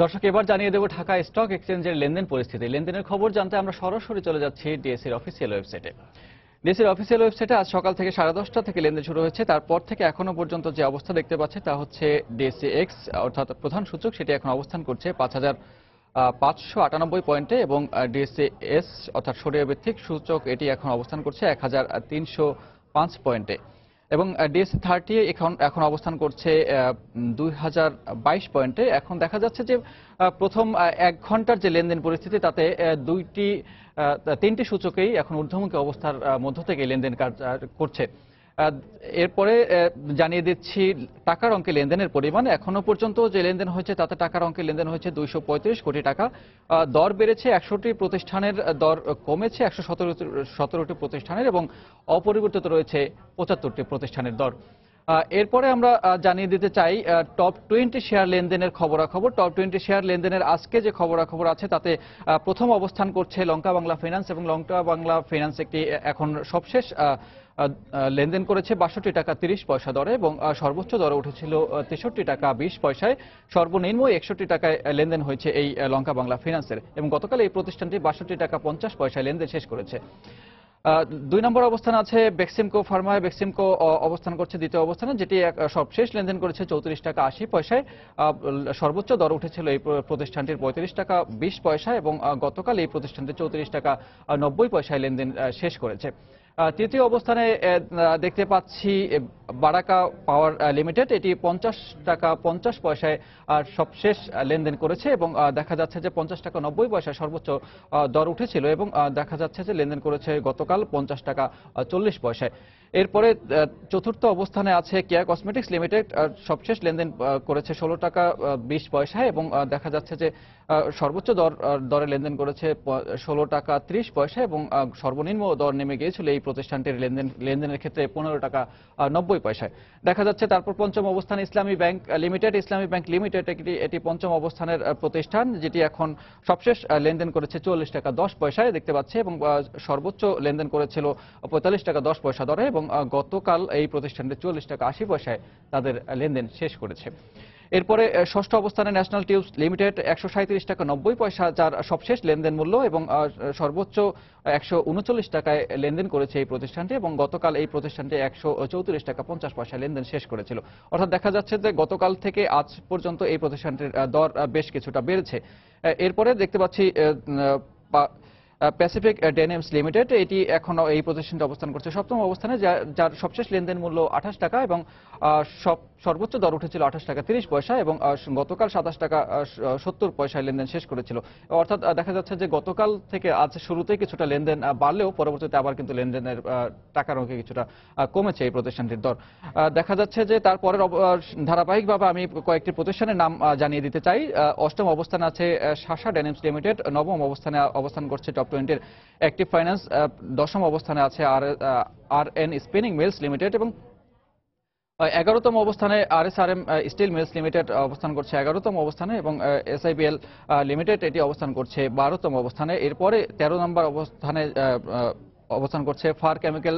দর্শক, এবার জানিয়ে দেব ঢাকা স্টক এক্সচেঞ্জের লেনদেন পরিস্থিতি। লেনদেনের খবর জানতে আমরা সরাসরি চলে যাচ্ছি ডিএসইর অফিসিয়াল ওয়েবসাইটে। ডিএসইর অফিসিয়াল ওয়েবসাইটে আজ সকাল থেকে 10:30 থেকে লেনদেন শুরু হয়েছে। তারপর থেকে এখনো পর্যন্ত যে অবস্থা দেখতে পাচ্ছে তা হচ্ছে ডিএসই এক্স অর্থাৎ প্রধান সূচক, সেটি এখন অবস্থান করছে 5,598 পয়েন্টে এবং ডিএসই এস অর্থাৎ সরিয়া ভিত্তিক সূচক এটি এখন অবস্থান করছে 1,305 পয়েন্টে এবং ডিএসই 30 এখন অবস্থান করছে 2,022 পয়েন্টে। এখন দেখা যাচ্ছে যে প্রথম 1 ঘন্টার যে লেনদেন পরিস্থিতি তাতে তিনটি সূচকেই এখন ঊর্ধ্বমুখী অবস্থার মধ্য থেকে লেনদেন কাজ করছে। এরপরে জানিয়ে দিচ্ছি টাকার অঙ্কে লেনদেনের পরিমাণ। এখনো পর্যন্ত যে লেনদেন হয়েছে তাতে টাকার অঙ্কে লেনদেন হয়েছে 235 কোটি টাকা। দর বেড়েছে 100টি প্রতিষ্ঠানের, দর কমেছে 117টি প্রতিষ্ঠানের এবং অপরিবর্তিত রয়েছে 75টি প্রতিষ্ঠানের দর। এরপরে আমরা জানিয়ে দিতে চাই টপ 20 শেয়ার লেনদেনের খবরাখবর। টপ 20 শেয়ার লেনদেনের আজকে যে খবরাখবর আছে তাতে প্রথম অবস্থান করছে লঙ্কা বাংলা ফিন্যান্স এবং লঙ্কা বাংলা ফিন্যান্স একটি এখন সবশেষ লেনদেন করেছে 62 টাকা 30 পয়সা দরে এবং সর্বোচ্চ দরে উঠেছিল 63 টাকা 20 পয়সায়। সর্বনিম্ন 61 টাকায় লেনদেন হয়েছে এই লঙ্কা বাংলা ফিন্যান্সের এবং গতকাল এই প্রতিষ্ঠানটি 62 টাকা 50 পয়সায় লেনদেন শেষ করেছে। 2 নম্বর অবস্থান আছে বেক্সিমকো ফার্মায়। বেক্সিমকো অবস্থান করছে দ্বিতীয় অবস্থানে, যেটি সবশেষ লেনদেন করেছে 34 টাকা 80 পয়সায়। সর্বোচ্চ দর উঠেছিল এই প্রতিষ্ঠানটির 35 টাকা 20 পয়সায় এবং গতকাল এই প্রতিষ্ঠানটি 34 টাকা 90 পয়সায় লেনদেন শেষ করেছে। তৃতীয় অবস্থানে দেখতে পাচ্ছি বারাকা পাওয়ার লিমিটেড, এটি 50 টাকা 50 পয়সায় সবশেষ লেনদেন করেছে এবং দেখা যাচ্ছে যে 50 টাকা 90 পয়সায় সর্বোচ্চ দর উঠেছিল এবং দেখা যাচ্ছে যে লেনদেন করেছে গতকাল 50 টাকা 40 পয়সায়। এরপরে চতুর্থ অবস্থানে আছে কেয়া কসমেটিক্স লিমিটেড, সবশেষ লেনদেন করেছে 16 টাকা 20 পয়সায় এবং দেখা যাচ্ছে যে সর্বোচ্চ দরে লেনদেন করেছে 16 টাকা 30 পয়সা এবং সর্বনিম্ন দর নেমে গিয়েছিল এই প্রতিষ্ঠানটির লেনদেনের ক্ষেত্রে 15 টাকা 90 পয়সায় দেখা যাচ্ছে। তারপর পঞ্চম অবস্থানে ইসলামী ব্যাংক লিমিটেড এটি পঞ্চম অবস্থানের প্রতিষ্ঠান, যেটি এখন সবশেষ লেনদেন করেছে 44 টাকা 10 পয়সায় দেখতে পাচ্ছে এবং সর্বোচ্চ লেনদেন করেছিল 45 টাকা 10 পয়সা দরে এবং গতকাল এই প্রতিষ্ঠানটি 44 টাকা 80 পয়সায় তাদের লেনদেন শেষ করেছে। এরপরে ষষ্ঠ অবস্থানে ন্যাশনাল টিউবস লিমিটেড 137 টাকা 90 পয়সা যার সবশেষ লেনদেন মূল্য এবং সর্বোচ্চ 139 টাকায় লেনদেন করেছে এই প্রতিষ্ঠানটি এবং গতকাল এই প্রতিষ্ঠানটি 134 টাকা 50 পয়সা লেনদেন শেষ করেছিল। অর্থাৎ দেখা যাচ্ছে যে গতকাল থেকে আজ পর্যন্ত এই প্রতিষ্ঠানটির দর বেশ কিছুটা বেড়েছে। এরপরে দেখতে পাচ্ছি প্যাসিফিক ডেনিমস লিমিটেড, এটি এখনো এই প্রতিষ্ঠানটি অবস্থান করছে সপ্তম অবস্থানে, যার সবশেষ লেনদেন মূল্য 28 টাকা এবং সর্বোচ্চ দর উঠেছিল 28 টাকা 30 পয়সা এবং গতকাল 27 টাকা 70 পয়সায় লেনদেন শেষ করেছিল। অর্থাৎ দেখা যাচ্ছে যে গতকাল থেকে আজ শুরুতেই কিছুটা লেনদেন বাড়লেও পরবর্তীতে আবার কিন্তু লেনদেনের টাকার অঙ্কে কিছুটা কমেছে এই প্রতিষ্ঠানটির দর। দেখা যাচ্ছে যে তারপরের ধারাবাহিকভাবে আমি কয়েকটি প্রতিষ্ঠানের নাম জানিয়ে দিতে চাই। অষ্টম অবস্থানে আছে শাসা ডেনিমস লিমিটেড, নবম অবস্থানে অবস্থান করছে টপ 20-র অ্যাক্টিভ ফাইন্যান্স, দশম অবস্থানে আছে আর.এন. স্পিনিং মিলস লিমিটেড এবং 11তম অবস্থানে RSRM স্টিল মিলস লিমিটেড অবস্থান করছে 11তম অবস্থানে এবং SIBL লিমিটেড এটি অবস্থান করছে 12তম অবস্থানে। এরপরে 13 নম্বর অবস্থানে অবস্থান করছে ফার কেমিক্যাল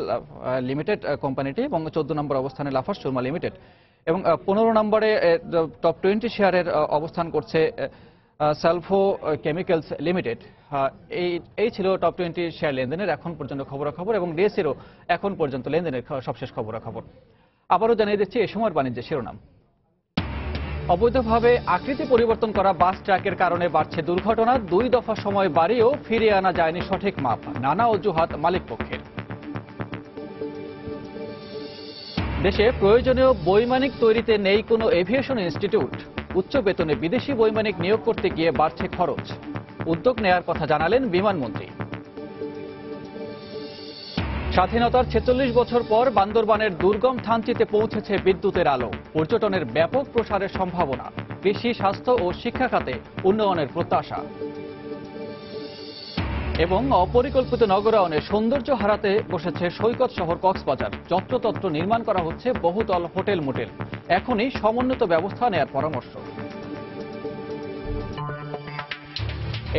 লিমিটেড কোম্পানিটি এবং 14 নম্বর অবস্থানে লাফার্জ সুরমা লিমিটেড এবং 15 নম্বরে টপ 20 শেয়ারের অবস্থান করছে সালফো কেমিক্যালস লিমিটেড। এই ছিল টপ 20 শেয়ার লেনদেনের এখন পর্যন্ত খবরাখবর এবং ডিএসসিরও এখন পর্যন্ত লেনদেনের সবশেষ খবরাখবর। আবারও জানিয়ে দিচ্ছি এই সময়ের বাণিজ্যের শিরোনাম। অবৈধভাবে আকৃতি পরিবর্তন করা বাস ট্রাকের কারণে বাড়ছে দুর্ঘটনা, 2 দফা সময় বাড়িয়েও ফিরিয়ে আনা যায়নি সঠিক মাপ, নানা অজুহাত মালিকপক্ষের। দেশে প্রয়োজনীয় বৈমানিক তৈরিতে নেই কোনো এভিয়েশন ইনস্টিটিউট, উচ্চ বেতনে বিদেশি বৈমানিক নিয়োগ করতে গিয়ে বাড়ছে খরচ, উদ্যোগ নেয়ার কথা জানালেন বিমানমন্ত্রী। স্বাধীনতার 46 বছর পর বান্দরবানের দুর্গম থানচিতে পৌঁছেছে বিদ্যুতের আলো, পর্যটনের ব্যাপক প্রসারের সম্ভাবনা, কৃষি, স্বাস্থ্য ও শিক্ষা খাতে উন্নয়নের প্রত্যাশা এবং অপরিকল্পিত নগরায়নে সৌন্দর্য হারাতে বসেছে সৈকত শহর কক্সবাজার, যত্রতত্র নির্মাণ করা হচ্ছে বহুতল হোটেল মোটেল, এখনই সমন্বিত ব্যবস্থা নেয়ার পরামর্শ।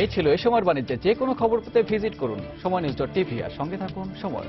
এই ছিল এই সময়ের বাণিজ্যে। যে কোনো খবর পেতে ভিজিট করুন সময় নিউজ.tv আর সঙ্গে থাকুন সময়।